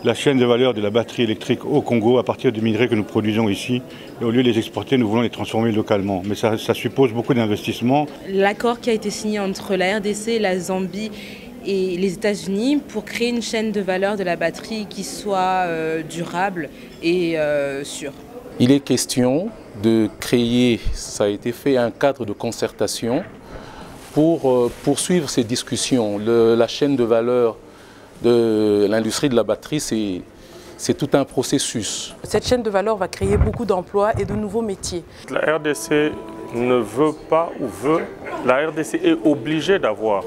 la chaîne de valeur de la batterie électrique au Congo à partir des minerais que nous produisons ici. Et au lieu de les exporter, nous voulons les transformer localement. Mais ça suppose beaucoup d'investissements. L'accord qui a été signé entre la RDC, la Zambie et les États-Unis pour créer une chaîne de valeur de la batterie qui soit durable et sûre. Il est question de créer, ça a été fait, un cadre de concertation pour poursuivre ces discussions. La chaîne de valeur de l'industrie de la batterie, c'est tout un processus. Cette chaîne de valeur va créer beaucoup d'emplois et de nouveaux métiers. La RDC ne veut pas ou veut, la RDC est obligée d'avoir.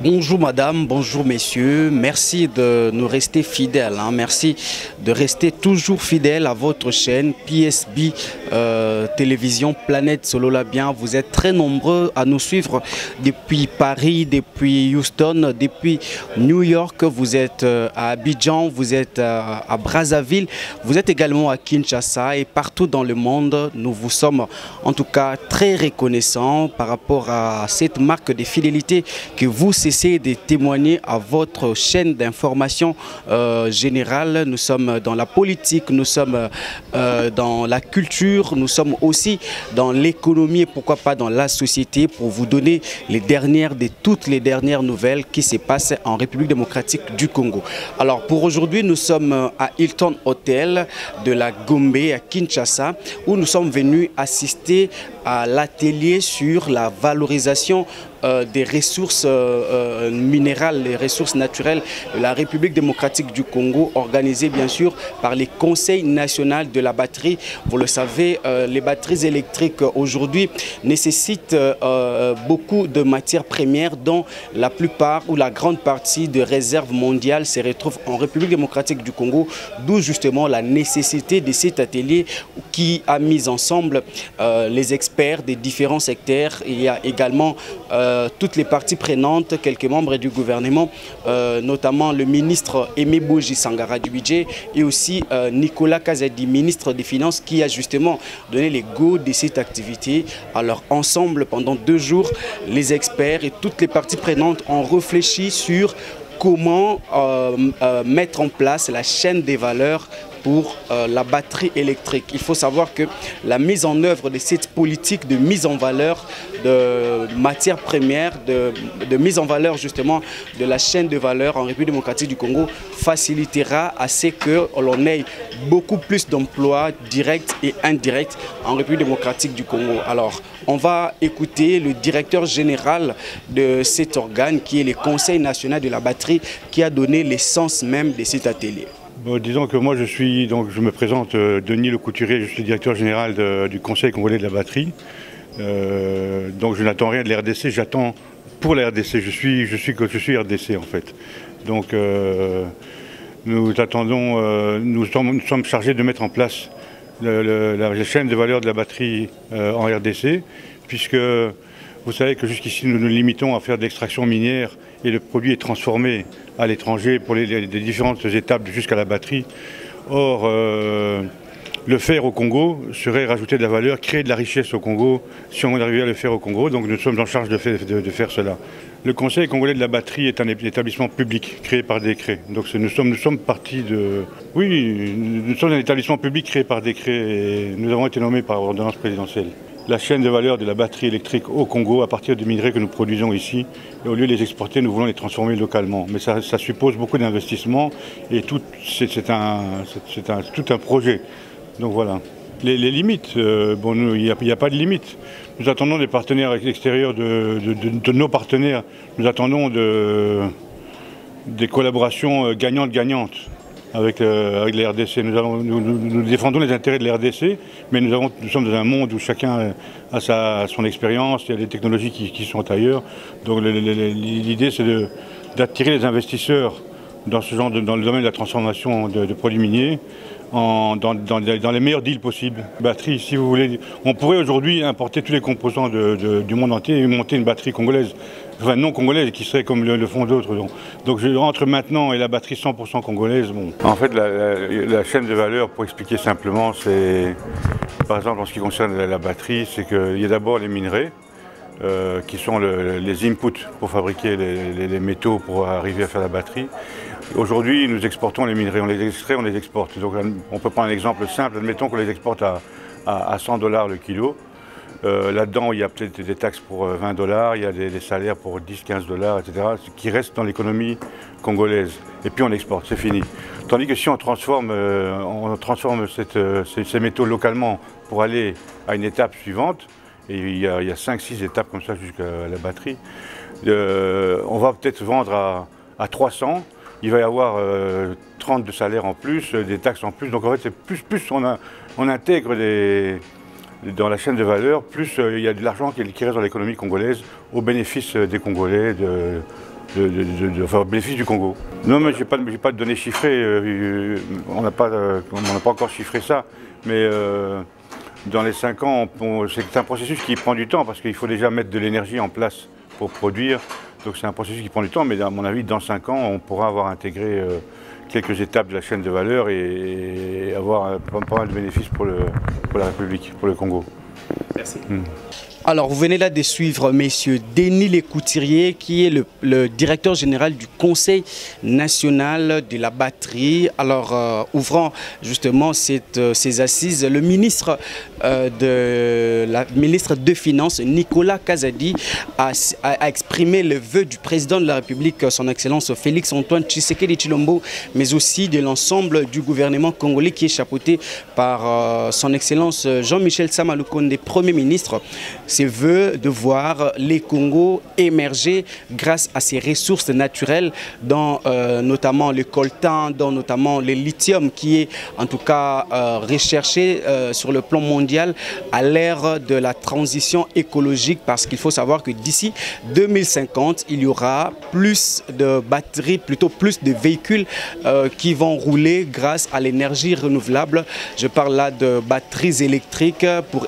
Bonjour madame, bonjour messieurs, merci de nous rester fidèles, merci de rester toujours fidèles à votre chaîne PSB Télévision Planète Sololabien. Vous êtes très nombreux à nous suivre depuis Paris, depuis Houston, depuis New York, vous êtes à Abidjan, vous êtes à Brazzaville, vous êtes également à Kinshasa et partout dans le monde. Nous vous sommes en tout cas très reconnaissants par rapport à cette marque de fidélité que vous cessez de témoigner à votre chaîne d'information générale. Nous sommes dans la politique, nous sommes dans la culture, nous sommes aussi dans l'économie et pourquoi pas dans la société pour vous donner toutes les dernières nouvelles qui se passent en République démocratique du Congo. Alors pour aujourd'hui, nous sommes à Hilton Hotel de la Gombe à Kinshasa où nous sommes venus assister à l'atelier sur la valorisation des ressources minérales, les ressources naturelles de la République démocratique du Congo, organisé bien sûr par les conseils nationaux de la batterie. Vous le savez, les batteries électriques aujourd'hui nécessitent beaucoup de matières premières dont la plupart ou la grande partie de réserves mondiales se retrouvent en République démocratique du Congo, d'où justement la nécessité de cet atelier qui a mis ensemble les experts des différents secteurs. Il y a également toutes les parties prenantes, quelques membres du gouvernement, notamment le ministre Aimé Boji Sangara du budget et aussi Nicolas Kazadi, ministre des Finances, qui a justement donné les go de cette activité. Alors ensemble, pendant 2 jours, les experts et toutes les parties prenantes ont réfléchi sur comment mettre en place la chaîne des valeurs pour la batterie électrique. Il faut savoir que la mise en œuvre de cette politique de mise en valeur de matières premières, de mise en valeur justement de la chaîne de valeur en République démocratique du Congo facilitera à ce que l'on ait beaucoup plus d'emplois directs et indirects en République démocratique du Congo. Alors, on va écouter le directeur général de cet organe qui est le Conseil national de la batterie qui a donné l'essence même de cet atelier. Bon, disons que moi je me présente Denis Le Couturier, je suis directeur général du Conseil congolais de la batterie. Donc je n'attends rien de la RDC, j'attends pour la RDC, je suis RDC en fait. Donc nous sommes chargés de mettre en place la chaîne de valeur de la batterie en RDC, puisque vous savez que jusqu'ici nous nous limitons à faire de l'extraction minière et le produit est transformé à l'étranger pour les différentes étapes jusqu'à la batterie. Or, le faire au Congo serait rajouter de la valeur, créer de la richesse au Congo si on arrivait à le faire au Congo. Donc nous sommes en charge de faire cela. Le Conseil congolais de la batterie est un établissement public créé par décret. Donc nous sommes partis de... Oui, nous sommes un établissement public créé par décret et nous avons été nommés par ordonnance présidentielle. La chaîne de valeur de la batterie électrique au Congo à partir des minerais que nous produisons ici. Et au lieu de les exporter, nous voulons les transformer localement. Mais ça suppose beaucoup d'investissements et c'est tout un projet. Donc voilà. Les limites, bon, il n'y a pas de limite. Nous attendons des partenaires extérieurs, de nos partenaires, nous attendons des collaborations gagnantes-gagnantes avec les RDC. Nous défendons les intérêts de la RDC, mais nous sommes dans un monde où chacun a son expérience, il y a des technologies qui sont ailleurs. Donc l'idée c'est d'attirer les investisseurs dans le domaine de la transformation de produits miniers, dans les meilleurs deals possibles. Batterie, si vous voulez, on pourrait aujourd'hui importer tous les composants du monde entier et monter une batterie congolaise, enfin non congolaise, qui serait comme le font d'autres. Donc entre maintenant et la batterie 100% congolaise, bon. En fait, la chaîne de valeur, pour expliquer simplement, c'est, par exemple en ce qui concerne la batterie, c'est qu'il y a d'abord les minerais, qui sont les inputs pour fabriquer les métaux pour arriver à faire la batterie. Aujourd'hui, nous exportons les minerais, on les extrait, on les exporte. Donc, on peut prendre un exemple simple, admettons qu'on les exporte à $100 le kilo. Là-dedans, il y a peut-être des taxes pour $20, il y a des salaires pour 10-15 $, etc., ce qui reste dans l'économie congolaise. Et puis on exporte, c'est fini. Tandis que si on transforme ces métaux localement pour aller à une étape suivante, et il y a 5-6 étapes comme ça jusqu'à la batterie, on va peut-être vendre à 300, il va y avoir 30 de salaires en plus, des taxes en plus. Donc en fait, c'est plus on intègre dans la chaîne de valeur, plus il y a de l'argent qui reste dans l'économie congolaise au bénéfice des Congolais, enfin au bénéfice du Congo. Non, mais je n'ai pas de données chiffrées, on n'a pas encore chiffré ça, mais dans les 5 ans, c'est un processus qui prend du temps parce qu'il faut déjà mettre de l'énergie en place pour produire. Donc c'est un processus qui prend du temps, mais à mon avis, dans 5 ans, on pourra avoir intégré quelques étapes de la chaîne de valeur et avoir pas mal de bénéfices pour la République, pour le Congo. Merci. Alors, vous venez là de suivre Monsieur Denis Lécouturier, qui est le directeur général du Conseil national de la batterie. Alors, ouvrant justement ces assises, le ministre des Finances, Nicolas Kazadi, a exprimé le vœu du président de la République, son Excellence Félix-Antoine Tshisekedi Tshilombo, mais aussi de l'ensemble du gouvernement congolais qui est chapeauté par son Excellence Jean-Michel Sama Lukonde, Premier ministre. Ses voeux de voir les Congos émerger grâce à ces ressources naturelles, dans notamment le coltan, dans notamment le lithium qui est en tout cas recherché sur le plan mondial à l'ère de la transition écologique, parce qu'il faut savoir que d'ici 2050, il y aura plus de batteries, plutôt plus de véhicules qui vont rouler grâce à l'énergie renouvelable. Je parle là de batteries électriques pour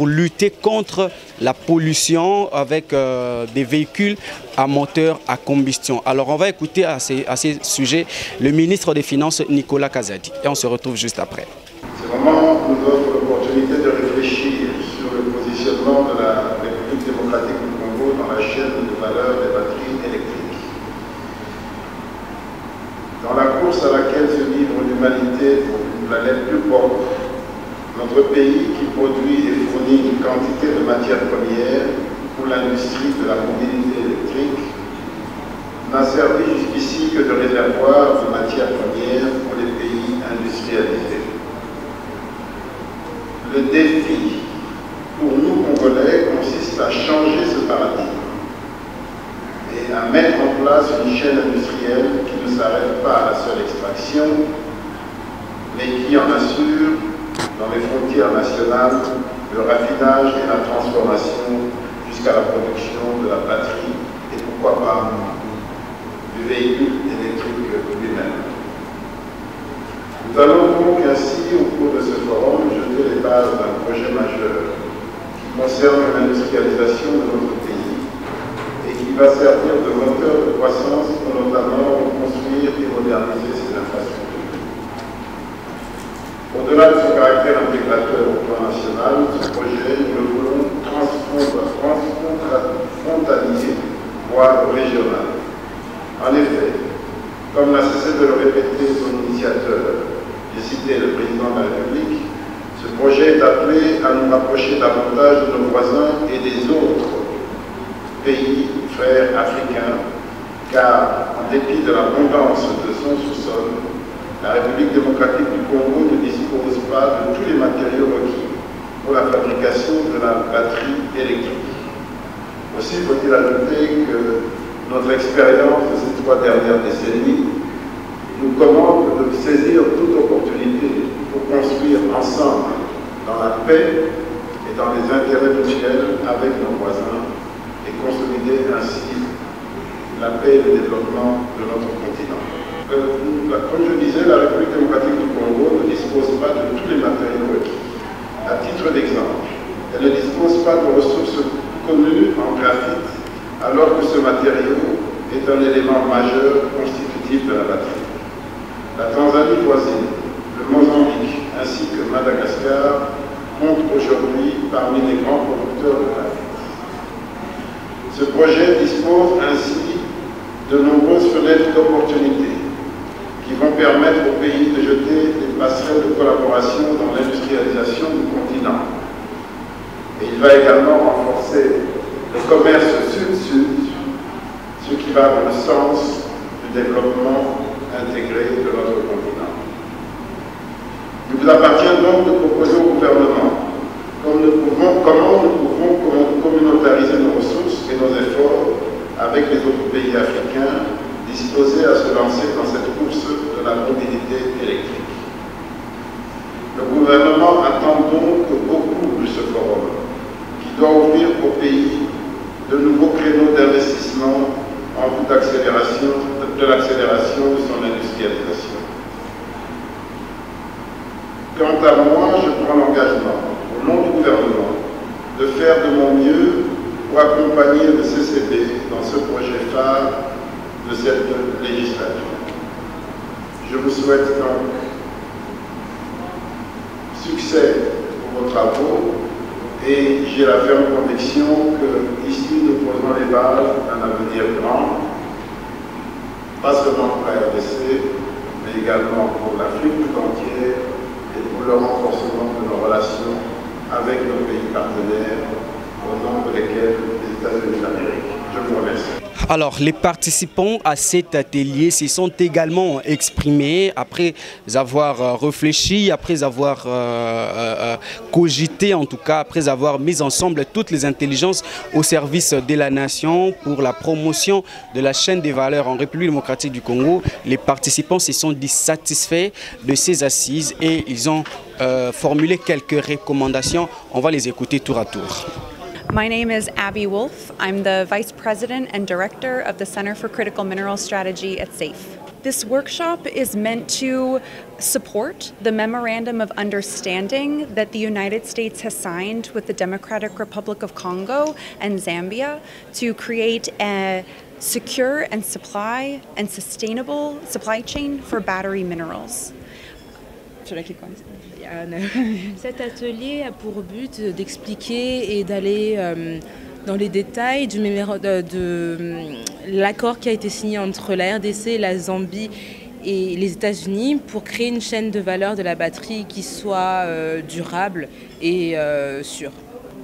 lutter contre la pollution avec des véhicules à moteur à combustion. Alors on va écouter à ces sujets le ministre des Finances Nicolas Kazadi et on se retrouve juste après. Ce moment nous offre l'opportunité de réfléchir sur le positionnement de la République démocratique du Congo dans la chaîne de valeur des batteries électriques. Dans la course à laquelle se livre l'humanité pour une planète plus pauvre, notre pays, qui produit et fournit une quantité de matières premières pour l'industrie de la mobilité électrique, n'a servi jusqu'ici que de réservoir de matières premières pour les pays industrialisés. Le défi pour nous, Congolais, consiste à changer ce paradigme et à mettre en place une chaîne industrielle qui ne s'arrête pas à la seule extraction, mais qui en assure dans les frontières nationales, le raffinage et la transformation jusqu'à la production de la batterie et pourquoi pas du véhicule électrique lui-même. Nous allons donc ainsi, au cours de ce forum, jeter les bases d'un projet majeur qui concerne l'industrialisation de notre pays et qui va servir de moteur de croissance pour notamment reconstruire et moderniser ses infrastructures. Au-delà de son caractère intégrateur au plan national, ce projet, nous le voulons transfrontalier, voire régional. En effet, comme l'a cessé de le répéter son initiateur, j'ai cité le président de la République, ce projet est appelé à nous rapprocher davantage de nos voisins et des autres pays frères africains, car en dépit de l'abondance de son sous-sol, la République démocratique du Congo ne dispose pas de tous les matériaux requis pour la fabrication de la batterie électrique. Aussi faut-il ajouter que notre expérience de ces 3 dernières décennies nous commande de saisir toute opportunité pour construire ensemble dans la paix et dans les intérêts mutuels avec nos voisins et consolider ainsi la paix et le développement de notre continent. Comme je disais, la République démocratique du Congo ne dispose pas de tous les matériaux requis. À titre d'exemple, elle ne dispose pas de ressources connues en graphite, alors que ce matériau est un élément majeur constitutif de la batterie. La Tanzanie voisine, le Mozambique ainsi que Madagascar comptent aujourd'hui parmi les grands producteurs de graphite. Ce projet dispose ainsi de nombreuses fenêtres d'opportunités qui vont permettre au pays de jeter des passerelles de collaboration dans l'industrialisation du continent. Et il va également renforcer le commerce sud-sud, ce qui va dans le sens du développement intégré de notre continent. Il vous appartient donc de proposer au gouvernement comment nous pouvons communautariser nos ressources et nos efforts avec les autres pays africains disposés à se lancer dans cette course de la mobilité électrique. Le gouvernement attend donc beaucoup de ce forum, qui doit ouvrir au pays de nouveaux créneaux d'investissement en vue de l'accélération de son industrialisation. Quant à moi, je prends l'engagement, au nom du gouvernement, de faire de mon mieux pour accompagner le CCB dans ce projet phare de cette législature. Je vous souhaite donc succès pour vos travaux et j'ai la ferme conviction que ici nous posons les bases d'un avenir grand, pas seulement pour la RDC, mais également pour l'Afrique tout entière et pour le renforcement de nos relations avec nos pays partenaires, au nombre desquels les États-Unis d'Amérique. Je vous remercie. Alors, les participants à cet atelier se sont également exprimés après avoir réfléchi, après avoir cogité, en tout cas, après avoir mis ensemble toutes les intelligences au service de la nation pour la promotion de la chaîne des valeurs en République démocratique du Congo. Les participants se sont dit satisfaits de ces assises et ils ont formulé quelques recommandations. On va les écouter tour à tour. My name is Abby Wolf. I'm the Vice President and Director of the Center for Critical Mineral Strategy at SAFE. This workshop is meant to support the Memorandum of Understanding that the United States has signed with the Democratic Republic of Congo and Zambia to create a secure and sustainable supply chain for battery minerals. Cet atelier a pour but d'expliquer et d'aller dans les détails de l'accord qui a été signé entre la RDC, la Zambie et les États-Unis pour créer une chaîne de valeur de la batterie qui soit durable et sûre.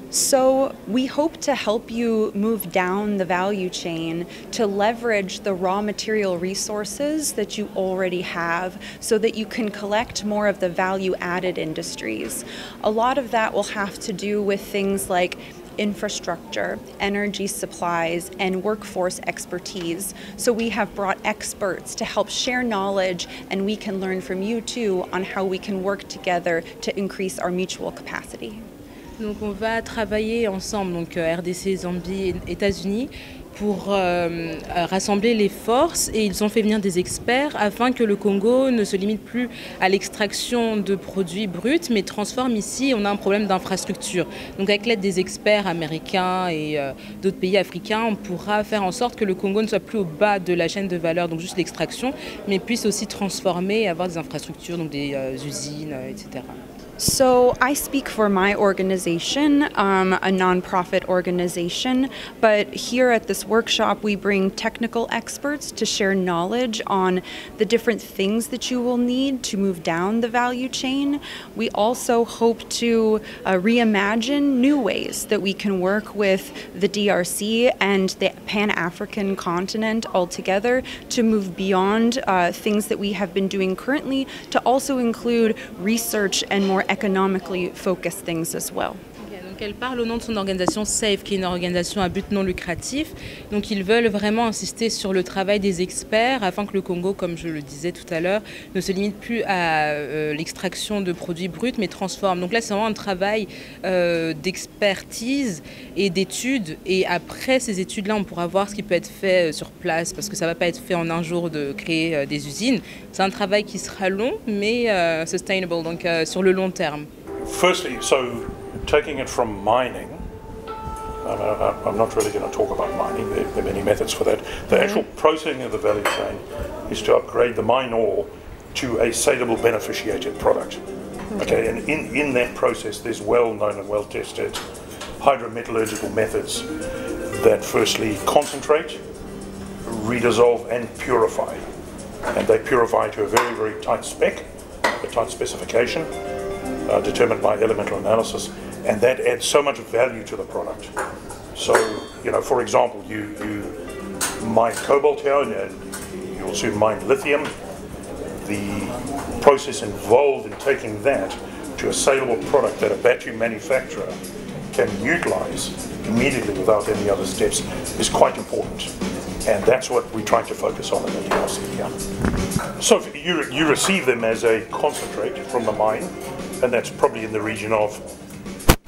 So we hope to help you move down the value chain to leverage the raw material resources that you already have so that you can collect more of the value-added industries. A lot of that will have to do with things like infrastructure, energy supplies, and workforce expertise. So we have brought experts to help share knowledge, and we can learn from you too on how we can work together to increase our mutual capacity. Donc on va travailler ensemble, donc RDC, Zambie et États-Unis, pour rassembler les forces, et ils ont fait venir des experts afin que le Congo ne se limite plus à l'extraction de produits bruts, mais transforme ici, on a un problème d'infrastructure. Donc avec l'aide des experts américains et d'autres pays africains, on pourra faire en sorte que le Congo ne soit plus au bas de la chaîne de valeur, donc juste l'extraction, mais puisse aussi transformer et avoir des infrastructures, donc des usines, etc. So I speak for my organization, a nonprofit organization, but here at this workshop we bring technical experts to share knowledge on the different things that you will need to move down the value chain. We also hope to reimagine new ways that we can work with the DRC and the Pan-African continent altogether to move beyond things that we have been doing currently to also include research and more economically focus things as well. Donc elle parle au nom de son organisation SAFE, qui est une organisation à but non lucratif. Donc ils veulent vraiment insister sur le travail des experts afin que le Congo, comme je le disais tout à l'heure, ne se limite plus à l'extraction de produits bruts, mais transforme. Donc là, c'est vraiment un travail d'expertise et d'études. Et après ces études-là, on pourra voir ce qui peut être fait sur place, parce que ça ne va pas être fait en un jour de créer des usines. C'est un travail qui sera long, mais sustainable, donc sur le long terme. Firstly, taking it from mining, I'm not really going to talk about mining, there are many methods for that. The actual processing of the value chain is to upgrade the mine ore to a saleable beneficiated product. Okay, and in that process there's well-known and well-tested hydrometallurgical methods that firstly concentrate, redissolve and purify. And they purify to a very, very tight spec, a tight specification, determined by elemental analysis, and that adds so much value to the product. So, you know, for example, you mine cobalt here, and you'll soon mine lithium. The process involved in taking that to a saleable product that a battery manufacturer can utilize immediately without any other steps is quite important. And that's what we're trying to focus on in the DRC here. So you receive them as a concentrate from the mine, and that's probably in the region of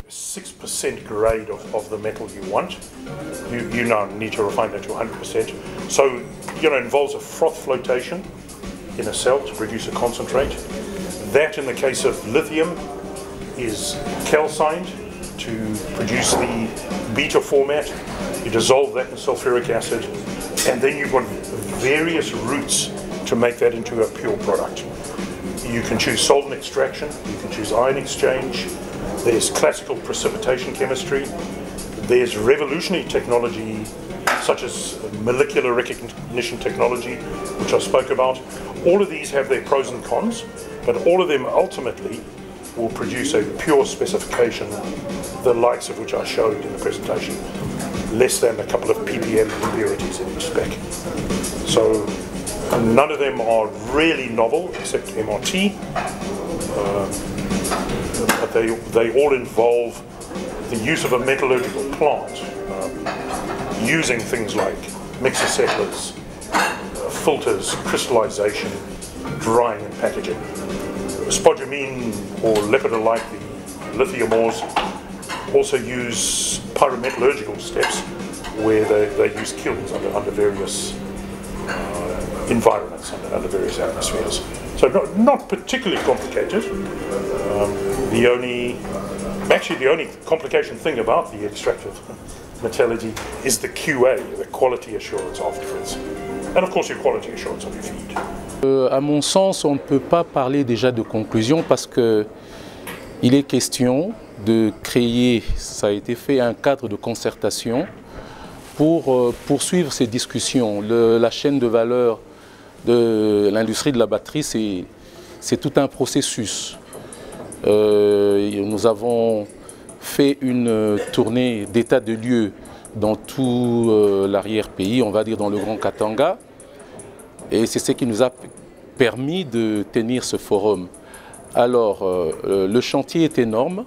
6% grade of the metal you want. You now need to refine that to 100%. So, you know, it involves a froth flotation in a cell to produce a concentrate. That, in the case of lithium, is calcined to produce the beta format. You dissolve that in sulfuric acid, and then you've got various routes to make that into a pure product. You can choose solvent extraction, you can choose ion exchange, there's classical precipitation chemistry, there's revolutionary technology such as molecular recognition technology, which I spoke about. All of these have their pros and cons, but all of them ultimately will produce a pure specification, the likes of which I showed in the presentation, less than a couple of ppm impurities in each spec. So none of them are really novel except MRT, but they all involve the use of a metallurgical plant, using things like mixer settlers, filters, crystallization, drying and packaging. Spodumene or lepidolite, the lithium ores, also use pyrometallurgical steps where they use kilns under various environments, under various atmospheres. So not particularly complicated. The only complication thing about the extractive metallurgy is the QA, the quality assurance afterwards. And of course your quality assurance of your feed. À mon sens, on ne peut pas parler déjà de conclusion parce que il est question de créer, ça a été fait, un cadre de concertation pour poursuivre ces discussions. La chaîne de valeur de l'industrie de la batterie, c'est tout un processus. Nous avons fait une tournée d'état de lieu dans tout l'arrière-pays, on va dire dans le Grand Katanga. Et c'est ce qui nous a permis de tenir ce forum. Alors, le chantier est énorme.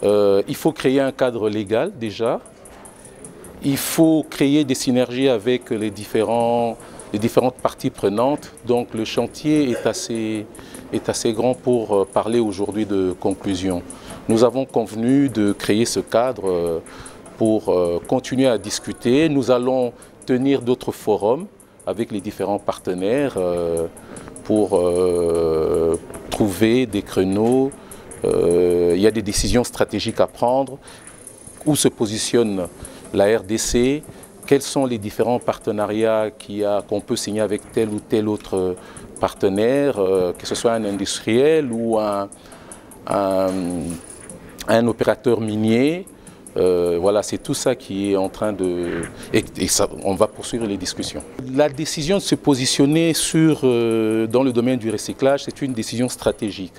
Il faut créer un cadre légal déjà. Il faut créer des synergies avec les différentes parties prenantes. Donc le chantier est assez grand pour parler aujourd'hui de conclusion. Nous avons convenu de créer ce cadre pour continuer à discuter. Nous allons tenir d'autres forums avec les différents partenaires pour trouver des créneaux. Il y a des décisions stratégiques à prendre. Où se positionne la RDC? Quels sont les différents partenariats qu'on peut signer avec tel ou tel autre partenaire, que ce soit un industriel ou un opérateur minier? Voilà, c'est tout ça qui est en train de... Et ça, on va poursuivre les discussions. La décision de se positionner dans le domaine du recyclage, c'est une décision stratégique.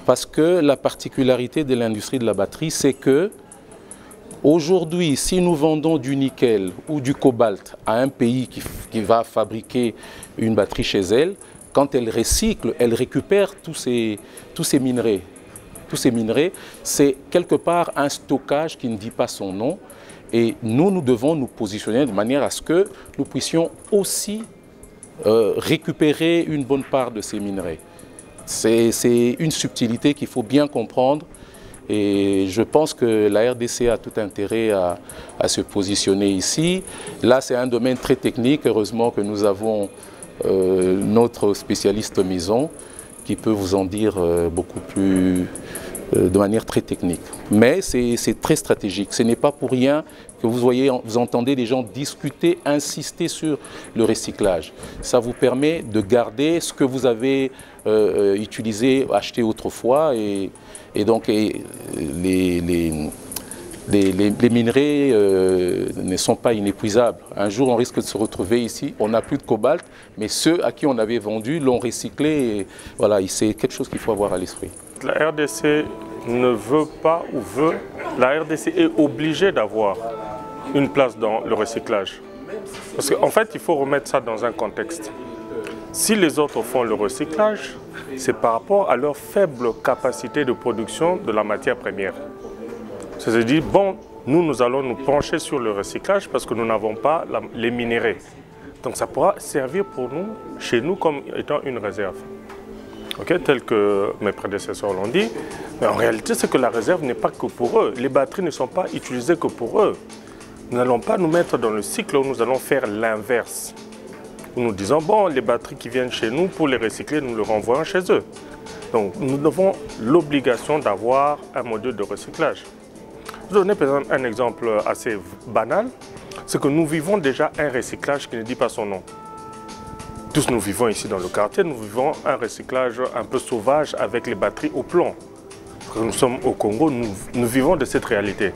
Parce que la particularité de l'industrie de la batterie, c'est que aujourd'hui, si nous vendons du nickel ou du cobalt à un pays qui va fabriquer une batterie chez elle, quand elle recycle, elle récupère tous ces minerais. tous ces minerais, c'est quelque part un stockage qui ne dit pas son nom. Et nous devons nous positionner de manière à ce que nous puissions aussi récupérer une bonne part de ces minerais. C'est une subtilité qu'il faut bien comprendre. Et je pense que la RDC a tout intérêt à se positionner ici. Là, c'est un domaine très technique. Heureusement que nous avons notre spécialiste maison qui peut vous en dire beaucoup plus de manière très technique. Mais c'est très stratégique. Ce n'est pas pour rien que vous entendez les gens discuter, insister sur le recyclage. Ça vous permet de garder ce que vous avez utilisé, acheté autrefois et donc les minerais ne sont pas inépuisables. Un jour, on risque de se retrouver ici, on n'a plus de cobalt, mais ceux à qui on avait vendu l'ont recyclé. Et voilà, c'est quelque chose qu'il faut avoir à l'esprit. La RDC ne veut pas ou veut, la RDC est obligée d'avoir une place dans le recyclage. Parce qu'en fait, il faut remettre ça dans un contexte. Si les autres font le recyclage, c'est par rapport à leur faible capacité de production de la matière première. C'est-à-dire, bon, nous allons nous pencher sur le recyclage parce que nous n'avons pas les minéraux. Donc ça pourra servir pour nous, chez nous, comme étant une réserve. Okay, tel que mes prédécesseurs l'ont dit. Mais en réalité, c'est que la réserve n'est pas que pour eux. Les batteries ne sont pas utilisées que pour eux. Nous n'allons pas nous mettre dans le cycle où nous allons faire l'inverse. Où nous disons, bon, les batteries qui viennent chez nous, pour les recycler, nous les renvoyons chez eux. Donc nous avons l'obligation d'avoir un modèle de recyclage. Je vais donner par exemple un exemple assez banal. C'est que nous vivons déjà un recyclage qui ne dit pas son nom. Tous nous vivons ici dans le quartier, nous vivons un recyclage un peu sauvage avec les batteries au plomb. Nous sommes au Congo, nous vivons de cette réalité.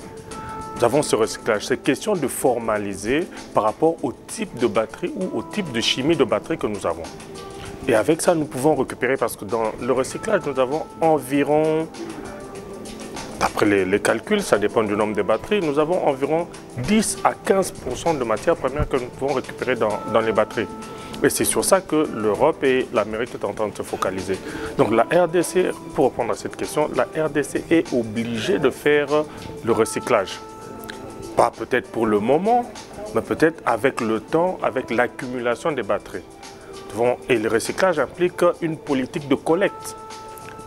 Nous avons ce recyclage. C'est question de formaliser par rapport au type de batterie ou au type de chimie de batterie que nous avons. Et avec ça, nous pouvons récupérer parce que dans le recyclage, nous avons environ, d'après les calculs, ça dépend du nombre de batteries, nous avons environ 10 à 15% de matières premières que nous pouvons récupérer dans les batteries. Et c'est sur ça que l'Europe et l'Amérique sont en train de se focaliser. Donc la RDC, pour répondre à cette question, la RDC est obligée de faire le recyclage. Pas peut-être pour le moment, mais peut-être avec le temps, avec l'accumulation des batteries. Et le recyclage implique une politique de collecte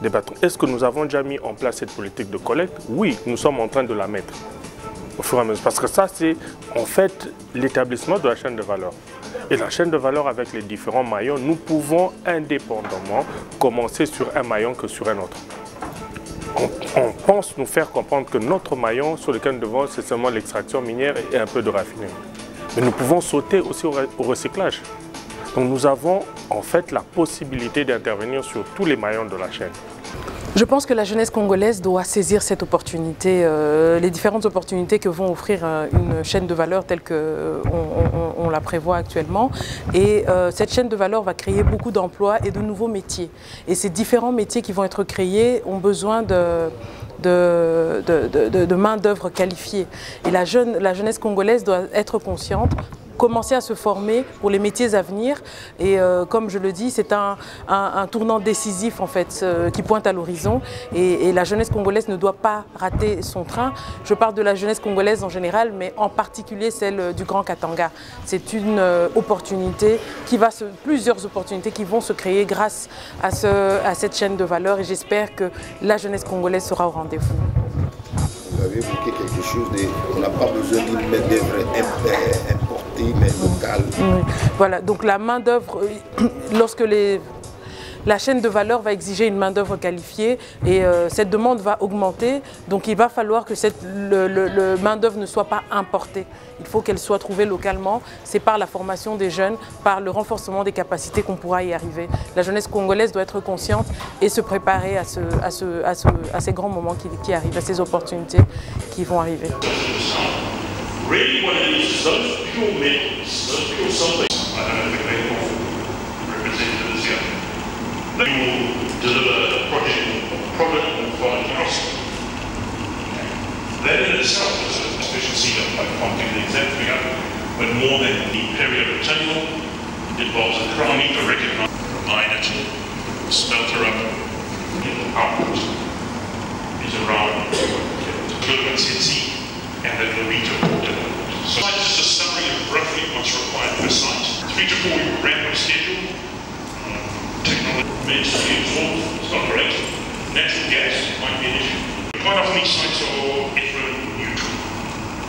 des batteries. Est-ce que nous avons déjà mis en place cette politique de collecte? Oui, nous sommes en train de la mettre au fur et à mesure. Parce que ça, c'est en fait l'établissement de la chaîne de valeur. Et la chaîne de valeur avec les différents maillons, nous pouvons indépendamment commencer sur un maillon que sur un autre. On pense nous faire comprendre que notre maillon sur lequel nous devons, c'est seulement l'extraction minière et un peu de raffinerie. Mais nous pouvons sauter aussi au recyclage. Donc nous avons en fait la possibilité d'intervenir sur tous les maillons de la chaîne. Je pense que la jeunesse congolaise doit saisir cette opportunité, les différentes opportunités que vont offrir une chaîne de valeur telle qu'on la prévoit actuellement. Et cette chaîne de valeur va créer beaucoup d'emplois et de nouveaux métiers. Et ces différents métiers qui vont être créés ont besoin de main-d'œuvre qualifiée. Et la jeunesse congolaise doit être consciente, commencer à se former pour les métiers à venir. Et comme je le dis, c'est un tournant décisif en fait qui pointe à l'horizon. Et la jeunesse congolaise ne doit pas rater son train. Je parle de la jeunesse congolaise en général, mais en particulier celle du Grand Katanga. C'est une opportunité plusieurs opportunités qui vont se créer grâce à cette chaîne de valeur. Et j'espère que la jeunesse congolaise sera au rendez-vous. Vous avez évoqué quelque chose on n'a pas besoin d'une main-d'œuvre importée, mais locale. Oui. Voilà, donc la main-d'œuvre, lorsque la chaîne de valeur va exiger une main-d'œuvre qualifiée et cette demande va augmenter, donc il va falloir que cette main-d'œuvre ne soit pas importée. Il faut qu'elle soit trouvée localement. C'est par la formation des jeunes, par le renforcement des capacités qu'on pourra y arriver. La jeunesse congolaise doit être consciente et se préparer à ces grands moments qui arrivent, à ces opportunités qui vont arriver. Really what it is those pure metals, those pure sulfates, I don't know if they can represented as here. They will deliver a product or product cost. That in itself is a efficiency of I can't give the exact figure, but more than the periodic table, it involves a crony to recognize, mine it, smelter up, output. Tehran, Gulbenkian, and the Lorito port development. So this is a summary of roughly what's required per site. 3 to 4 year ramp-up schedule. Technology meant to be absorbed. It's not great. Natural gas might be an issue. Quite often these sites are effluent neutral.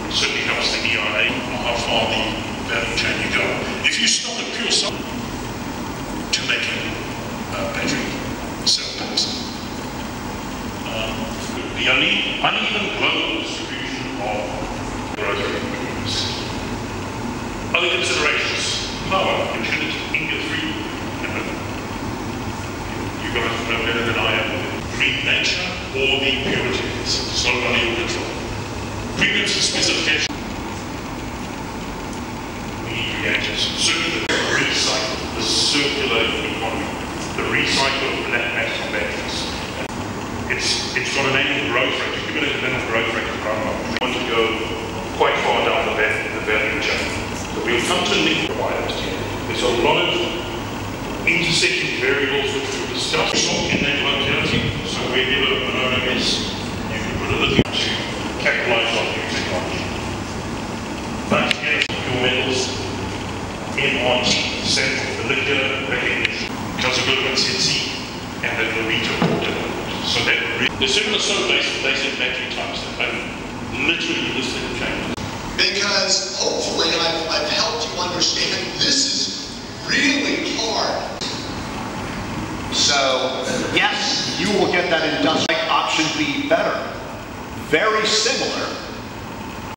It certainly helps the EIA how far the value chain you go. If you stop at pure salt to make a battery cell packs, the uneven global distribution of growth rate. Other considerations: power, utility, Inga 3. You guys know better than I am. Green nature or the purity. It's not under your control. Premiums and specification. The reactors, certainly the recycle, the circular economy, the recycle of mass batteries. It's got an annual growth rate. If you've got an annual growth rate of around, we want to go quite far down the value chain. So we'll come to link required. There's a lot of intersecting variables which we'll discuss in that locality. So wherever an owner is, you can put a lithium to capitalize on new technology. But again, fuel metals, MRT, central molecular recognition, Gulbenkian, and the Lorito port development. So that the similar so basic battery types that literally listed changes. Because hopefully I've helped you understand this is really hard. So yes, you will get that industrial option be better. Very similar.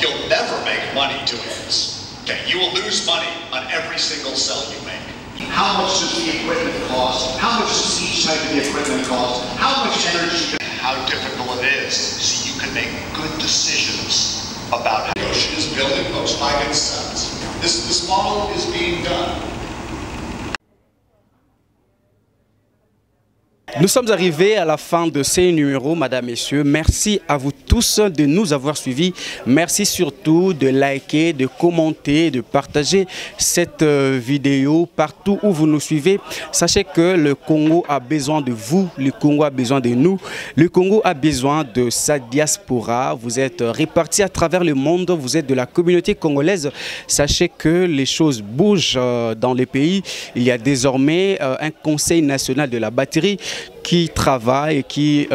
You'll never make money doing this. Okay, you will lose money on every single cell you make. How much does the equipment cost? How much does each type of the equipment cost? How much energy? How difficult it is so you can make good decisions about how Ocean is building Volkswagen cells. This model is being done. Nous sommes arrivés à la fin de ces numéros, mesdames, messieurs. Merci à vous tous de nous avoir suivis. Merci surtout de liker, de commenter, de partager cette vidéo partout où vous nous suivez. Sachez que le Congo a besoin de vous, le Congo a besoin de nous, le Congo a besoin de sa diaspora. Vous êtes répartis à travers le monde, vous êtes de la communauté congolaise. Sachez que les choses bougent dans le pays. Il y a désormais un conseil national de la batterie qui travaille et qui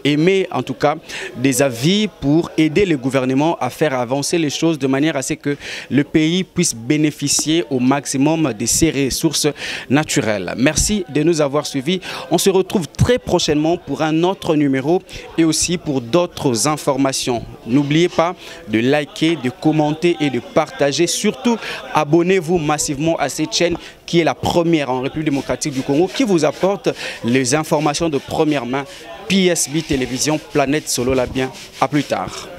émet en tout cas des avis pour aider le gouvernement à faire avancer les choses de manière à ce que le pays puisse bénéficier au maximum de ses ressources naturelles. Merci de nous avoir suivis. On se retrouve très prochainement pour un autre numéro et aussi pour d'autres informations. N'oubliez pas de liker, de commenter et de partager. Surtout, abonnez-vous massivement à cette chaîne qui est la première en République démocratique du Congo, qui vous apporte les informations de première main. PSB Télévision, Planète Solo Labien. À plus tard.